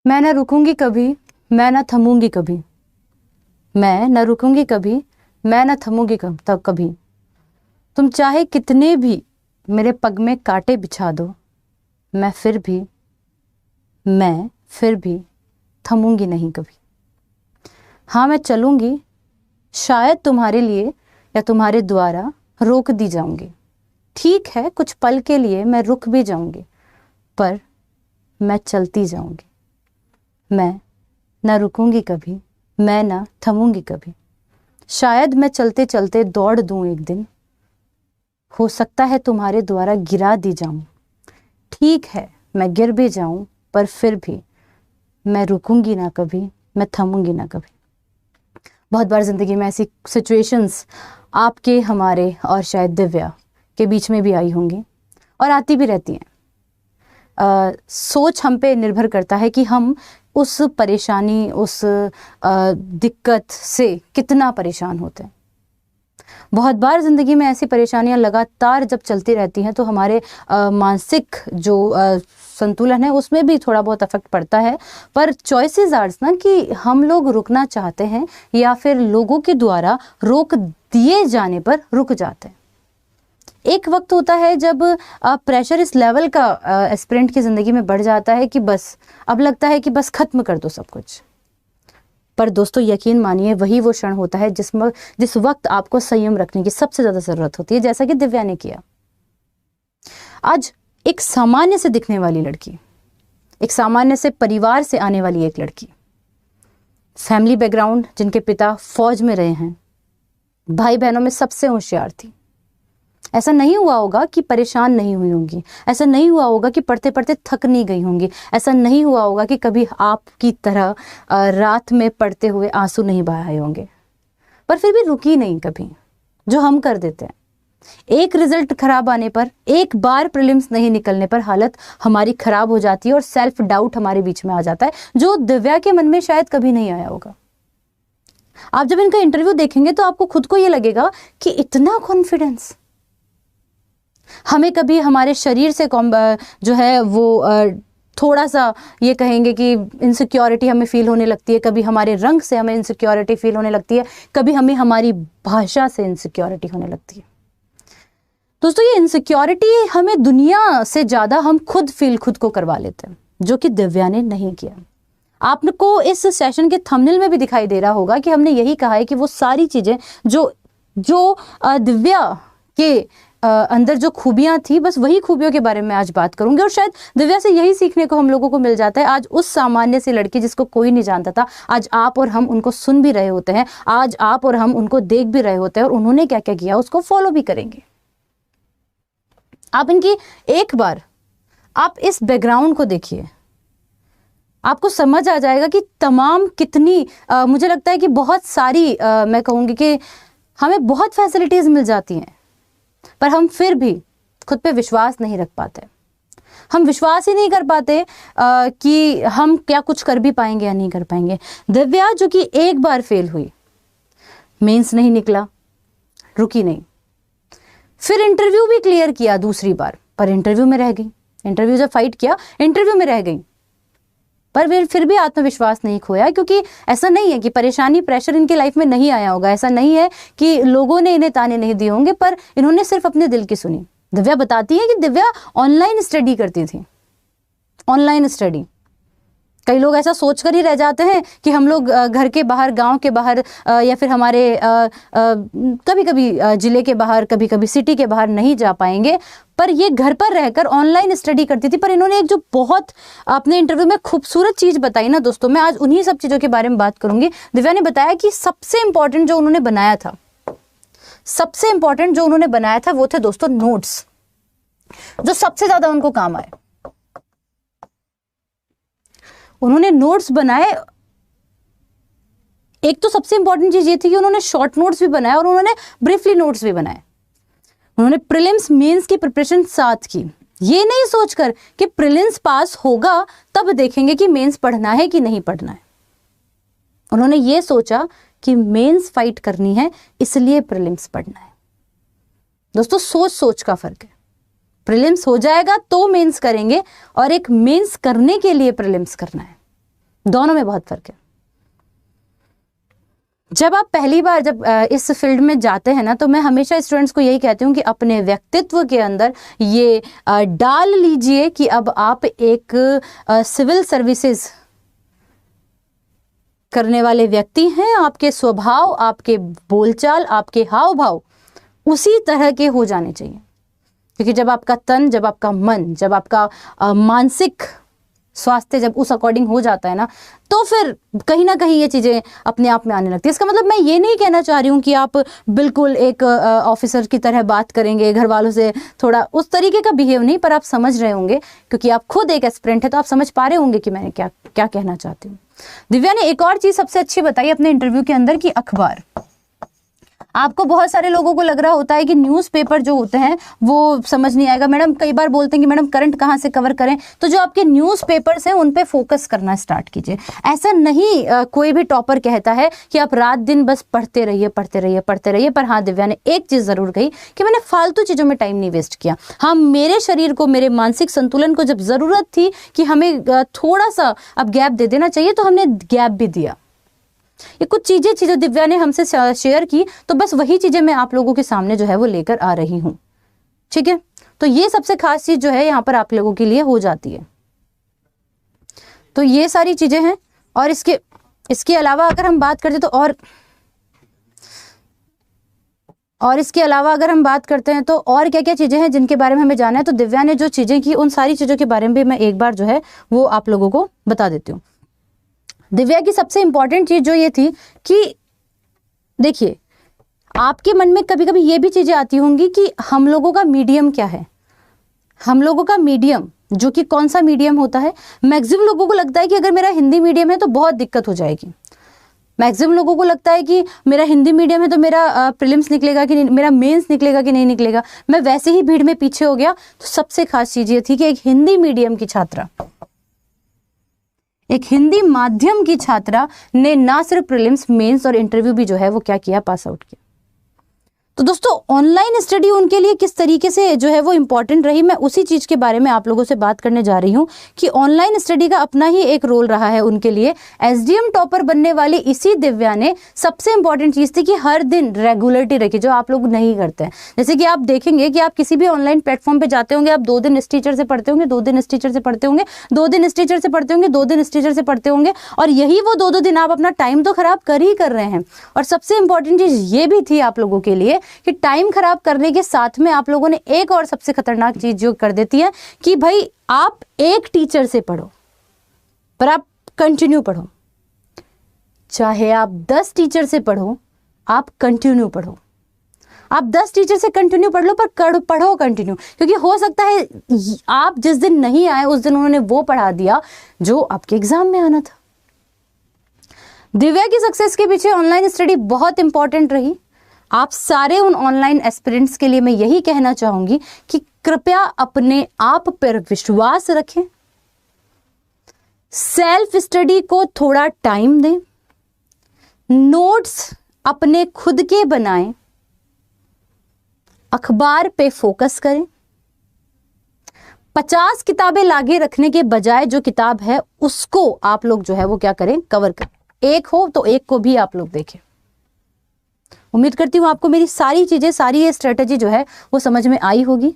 मैं न रुकूंगी कभी, मैं न थमूंगी कभी। मैं न रुकूंगी कभी, मैं न थमूंगी तब कभी। तुम चाहे कितने भी मेरे पग में कांटे बिछा दो, मैं फिर भी थमूंगी नहीं कभी। हाँ, मैं चलूंगी, शायद तुम्हारे लिए या तुम्हारे द्वारा रोक दी जाऊंगी। ठीक है, कुछ पल के लिए मैं रुक भी जाऊंगी, पर मैं चलती जाऊंगी। मैं न रुकूंगी कभी, मैं न थमूंगी कभी। शायद मैं चलते चलते दौड़ दूं एक दिन, हो सकता है तुम्हारे द्वारा गिरा दी जाऊं। ठीक है, मैं गिर भी जाऊं, पर फिर भी मैं रुकूंगी ना कभी, मैं थमूंगी ना कभी। बहुत बार ज़िंदगी में ऐसी सिचुएशंस आपके, हमारे और शायद दिव्या के बीच में भी आई होंगी और आती भी रहती हैं। सोच हम पे निर्भर करता है कि हम उस परेशानी, उस दिक्कत से कितना परेशान होते हैं। बहुत बार ज़िंदगी में ऐसी परेशानियां लगातार जब चलती रहती हैं तो हमारे मानसिक जो संतुलन है उसमें भी थोड़ा बहुत इफेक्ट पड़ता है। पर चॉइसेस आर ना कि हम लोग रुकना चाहते हैं या फिर लोगों के द्वारा रोक दिए जाने पर रुक जाते हैं। एक वक्त होता है जब प्रेशर इस लेवल का एस्पिरेंट की ज़िंदगी में बढ़ जाता है कि बस अब लगता है कि बस ख़त्म कर दो सब कुछ। पर दोस्तों यकीन मानिए, वही वो क्षण होता है जिस वक्त आपको संयम रखने की सबसे ज़्यादा ज़रूरत होती है, जैसा कि दिव्या ने किया। आज एक सामान्य से दिखने वाली लड़की, एक सामान्य से परिवार से आने वाली एक लड़की, फैमिली बैकग्राउंड जिनके पिता फौज में रहे हैं, भाई बहनों में सबसे होशियार थी। ऐसा नहीं हुआ होगा कि परेशान नहीं हुई होंगी, ऐसा नहीं हुआ होगा कि पढ़ते पढ़ते थक नहीं गई होंगी, ऐसा नहीं हुआ होगा कि कभी आपकी तरह रात में पढ़ते हुए आंसू नहीं बहाए होंगे, पर फिर भी रुकी नहीं कभी, जो हम कर देते हैं। एक रिजल्ट खराब आने पर, एक बार प्रीलिम्स नहीं निकलने पर हालत हमारी खराब हो जाती है और सेल्फ डाउट हमारे बीच में आ जाता है, जो दिव्या के मन में शायद कभी नहीं आया होगा। आप जब इनका इंटरव्यू देखेंगे तो आपको खुद को ये लगेगा कि इतना कॉन्फिडेंस। हमें कभी हमारे शरीर से जो है वो थोड़ा सा ये कहेंगे कि इनसिक्योरिटी हमें फील होने लगती है, कभी हमारे रंग से हमें इनसिक्योरिटी फील होने लगती है, कभी हमें हमारी भाषा से इनसिक्योरिटी होने लगती है। दोस्तों, ये इनसिक्योरिटी हमें दुनिया से ज़्यादा हम खुद को करवा लेते हैं, जो कि दिव्या ने नहीं किया। आपको इस सेशन के थंबनेल में भी दिखाई दे रहा होगा कि हमने यही कहा है कि वो सारी चीज़ें जो दिव्या के अंदर जो खूबियां थी, बस वही खूबियों के बारे में आज बात करूंगी। और शायद दिव्या से यही सीखने को हम लोगों को मिल जाता है। आज उस सामान्य सी लड़की जिसको कोई नहीं जानता था, आज आप और हम उनको सुन भी रहे होते हैं, आज आप और हम उनको देख भी रहे होते हैं, और उन्होंने क्या क्या किया उसको फॉलो भी करेंगे। आप इनकी एक बार आप इस बैकग्राउंड को देखिए, आपको समझ आ जाएगा कि तमाम कितनी मुझे लगता है कि बहुत सारी मैं कहूँगी कि हमें बहुत फैसिलिटीज़ मिल जाती हैं, पर हम फिर भी खुद पे विश्वास नहीं रख पाते। हम विश्वास ही नहीं कर पाते कि हम क्या कुछ कर भी पाएंगे या नहीं कर पाएंगे। दिव्या जो कि एक बार फेल हुई, मेंस नहीं निकला, रुकी नहीं, फिर इंटरव्यू भी क्लियर किया दूसरी बार, पर इंटरव्यू में रह गई। इंटरव्यू जब फाइट किया, इंटरव्यू में रह गई, पर फिर भी आत्मविश्वास नहीं खोया। क्योंकि ऐसा नहीं है कि परेशानी, प्रेशर इनकी लाइफ में नहीं आया होगा, ऐसा नहीं है कि लोगों ने इन्हें ताने नहीं दिए होंगे, पर इन्होंने सिर्फ अपने दिल की सुनी। दिव्या बताती है कि दिव्या ऑनलाइन स्टडी करती थी, ऑनलाइन स्टडी। कई लोग ऐसा सोचकर ही रह जाते हैं कि हम लोग घर के बाहर, गांव के बाहर या फिर हमारे कभी कभी जिले के बाहर, कभी कभी सिटी के बाहर नहीं जा पाएंगे, पर ये घर पर रहकर ऑनलाइन स्टडी करती थी। पर इन्होंने एक जो बहुत अपने इंटरव्यू में खूबसूरत चीज़ बताई ना दोस्तों, मैं आज उन्हीं सब चीज़ों के बारे में बात करूंगी। दिव्या ने बताया कि सबसे इंपॉर्टेंट जो उन्होंने बनाया था, सबसे इंपॉर्टेंट जो उन्होंने बनाया था वो थे दोस्तों नोट्स, जो सबसे ज़्यादा उनको काम आए। उन्होंने नोट्स बनाए। एक तो सबसे इंपॉर्टेंट चीज ये थी कि उन्होंने शॉर्ट नोट्स भी बनाए और उन्होंने ब्रीफली नोट्स भी बनाए। उन्होंने प्रीलिम्स मेंस की प्रिपरेशन साथ की, ये नहीं सोचकर कि प्रीलिम्स पास होगा तब देखेंगे कि मेंस पढ़ना है कि नहीं पढ़ना है। उन्होंने ये सोचा कि मेंस फाइट करनी है, इसलिए प्रीलिम्स पढ़ना है। दोस्तों, सोच का फर्क है। प्रीलिम्स हो जाएगा तो मेंस करेंगे, और एक मेंस करने के लिए प्रीलिम्स करना है। दोनों में बहुत फर्क है। जब आप पहली बार जब इस फील्ड में जाते हैं ना, तो मैं हमेशा स्टूडेंट्स को यही कहती हूँ कि अपने व्यक्तित्व के अंदर ये डाल लीजिए कि अब आप एक सिविल सर्विसेज करने वाले व्यक्ति हैं। आपके स्वभाव, आपके बोलचाल, आपके हाव भाव उसी तरह के हो जाने चाहिए, क्योंकि जब आपका तन, जब आपका मन, जब आपका मानसिक स्वास्थ्य जब उस अकॉर्डिंग हो जाता है ना, तो फिर कहीं ना कहीं ये चीज़ें अपने आप में आने लगती है। इसका मतलब मैं ये नहीं कहना चाह रही हूँ कि आप बिल्कुल एक ऑफिसर की तरह बात करेंगे, घर वालों से थोड़ा उस तरीके का बिहेव नहीं, पर आप समझ रहे होंगे, क्योंकि आप खुद एक एस्पिरेंट है तो आप समझ पा रहे होंगे कि मैंने क्या क्या कहना चाहती हूँ। दिव्या ने एक और चीज़ सबसे अच्छी बताई अपने इंटरव्यू के अंदर कि अखबार। आपको बहुत सारे लोगों को लग रहा होता है कि न्यूज़पेपर जो होते हैं वो समझ नहीं आएगा। मैडम कई बार बोलते हैं कि मैडम करंट कहाँ से कवर करें, तो जो आपके न्यूज़पेपर्स हैं उन पे फोकस करना स्टार्ट कीजिए। ऐसा नहीं कोई भी टॉपर कहता है कि आप रात दिन बस पढ़ते रहिए पढ़ते रहिए पढ़ते रहिए। पर हाँ, दिव्या ने एक चीज़ ज़रूर कही कि मैंने फालतू चीज़ों में टाइम नहीं वेस्ट किया। हाँ, मेरे शरीर को, मेरे मानसिक संतुलन को जब ज़रूरत थी कि हमें थोड़ा सा अब गैप दे देना चाहिए, तो हमने गैप भी दिया। ये कुछ चीजें दिव्या ने हमसे शेयर की, तो बस वही चीजें मैं आप लोगों के सामने जो है वो लेकर आ रही हूं। ठीक है, तो ये सबसे खास चीज जो है यहाँ पर आप लोगों के लिए हो जाती है। तो ये सारी चीजें हैं। और इसके अलावा अगर हम बात करते तो और इसके अलावा अगर हम बात करते हैं तो और क्या क्या चीजें हैं जिनके बारे में हमें जानना है, तो दिव्या ने जो चीजें की उन सारी चीजों के बारे में भी मैं एक बार जो है वो आप लोगों को बता देती हूँ। दिव्या की सबसे इंपॉर्टेंट चीज जो ये थी कि देखिए, आपके मन में कभी कभी ये भी चीजें आती होंगी कि हम लोगों का मीडियम क्या है। हम लोगों का मीडियम जो कि कौन सा मीडियम होता है, मैक्सिमम लोगों को लगता है कि अगर मेरा हिंदी मीडियम है तो बहुत दिक्कत हो जाएगी। मैक्सिमम लोगों को लगता है कि मेरा हिंदी मीडियम है तो मेरा प्रीलिम्स निकलेगा कि नहीं, मेरा मेंस निकलेगा कि नहीं निकलेगा। मैं वैसे ही भीड़ में पीछे हो गया। तो सबसे खास चीज ये थी कि एक हिंदी मीडियम की छात्रा, एक हिंदी माध्यम की छात्रा ने ना सिर्फ प्रीलिम्स, मेंस और इंटरव्यू भी जो है वो क्या किया, पास आउट किया। तो दोस्तों, ऑनलाइन स्टडी उनके लिए किस तरीके से जो है वो इंपॉर्टेंट रही, मैं उसी चीज के बारे में आप लोगों से बात करने जा रही हूं कि ऑनलाइन स्टडी का अपना ही एक रोल रहा है उनके लिए। एसडीएम टॉपर बनने वाली इसी दिव्या ने सबसे इंपॉर्टेंट चीज थी कि हर दिन रेगुलरिटी रखी, जो आप लोग नहीं करते हैं। जैसे कि आप देखेंगे कि आप किसी भी ऑनलाइन प्लेटफॉर्म पे जाते होंगे, आप 2 दिन इस टीचर से पढ़ते होंगे, 2 दिन इस टीचर से पढ़ते होंगे, 2 दिन इस टीचर से पढ़ते होंगे, 2 दिन इस टीचर से पढ़ते होंगे, और यही वो 2-2 दिन आप अपना टाइम तो खराब कर ही कर रहे हैं। और सबसे इंपॉर्टेंट चीज ये भी थी आप लोगों के लिए कि टाइम खराब करने के साथ में आप लोगों ने एक और सबसे खतरनाक चीज जो कर देती है कि भाई आप एक टीचर से पढ़ो, पर आप कंटिन्यू पढ़ो। चाहे आप 10 टीचर से पढ़ो, आप कंटिन्यू पढ़ो। आप 10 टीचर से कंटिन्यू पढ़ लो, पर पढ़ो कंटिन्यू, क्योंकि हो सकता है आप जिस दिन नहीं आए उस दिन उन्होंने वो पढ़ा दिया जो आपके एग्जाम में आना था। दिव्या की सक्सेस के पीछे ऑनलाइन स्टडी बहुत इंपॉर्टेंट रही। आप सारे उन ऑनलाइन एस्पिरेंट्स के लिए मैं यही कहना चाहूंगी कि कृपया अपने आप पर विश्वास रखें, सेल्फ स्टडी को थोड़ा टाइम दें, नोट्स अपने खुद के बनाएं, अखबार पे फोकस करें। 50 किताबें लागे रखने के बजाय जो किताब है उसको आप लोग जो है वो क्या करें, कवर करें। एक हो तो एक को भी आप लोग देखें। उम्मीद करती हूँ आपको मेरी सारी चीजें, सारी ये स्ट्रेटेजी जो है वो समझ में आई होगी।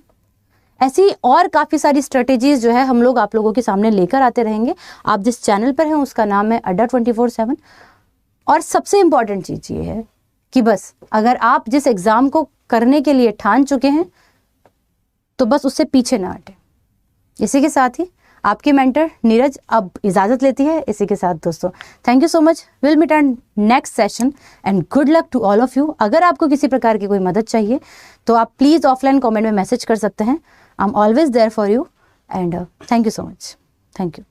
ऐसी और काफी सारी स्ट्रेटेजीज जो है हम लोग आप लोगों के सामने लेकर आते रहेंगे। आप जिस चैनल पर हैं उसका नाम है अड्डा 24/7। और सबसे इंपॉर्टेंट चीज ये है कि बस अगर आप जिस एग्जाम को करने के लिए ठान चुके हैं तो बस उससे पीछे ना हटें। इसी के साथ ही आपकी मेंटर नीरज अब इजाजत लेती है। इसी के साथ दोस्तों, thank you so much. Will meet at next session and good luck to all of you. अगर आपको किसी प्रकार की कोई मदद चाहिए तो आप प्लीज ऑफलाइन कमेंट में मैसेज कर सकते हैं। I am always there for you and thank you so much. Thank you.